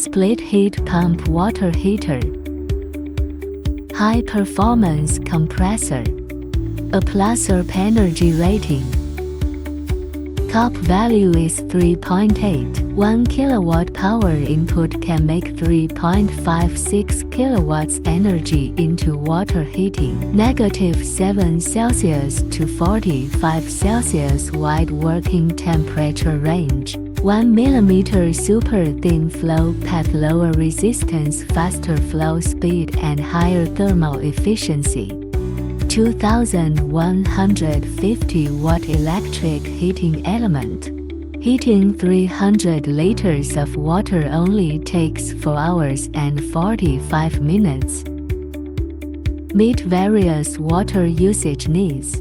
Split heat pump water heater. High performance compressor. A ErP Energy Rating. Cup value is 3.8. 1 kilowatt power input can make 3.56 kilowatts energy into water heating. -7 Celsius to 45 Celsius wide working temperature range. 1 mm super thin flow path, lower resistance, faster flow speed and higher thermal efficiency. 2150 watt electric heating element. Heating 300 liters of water only takes 4 hours and 45 minutes. Meet various water usage needs.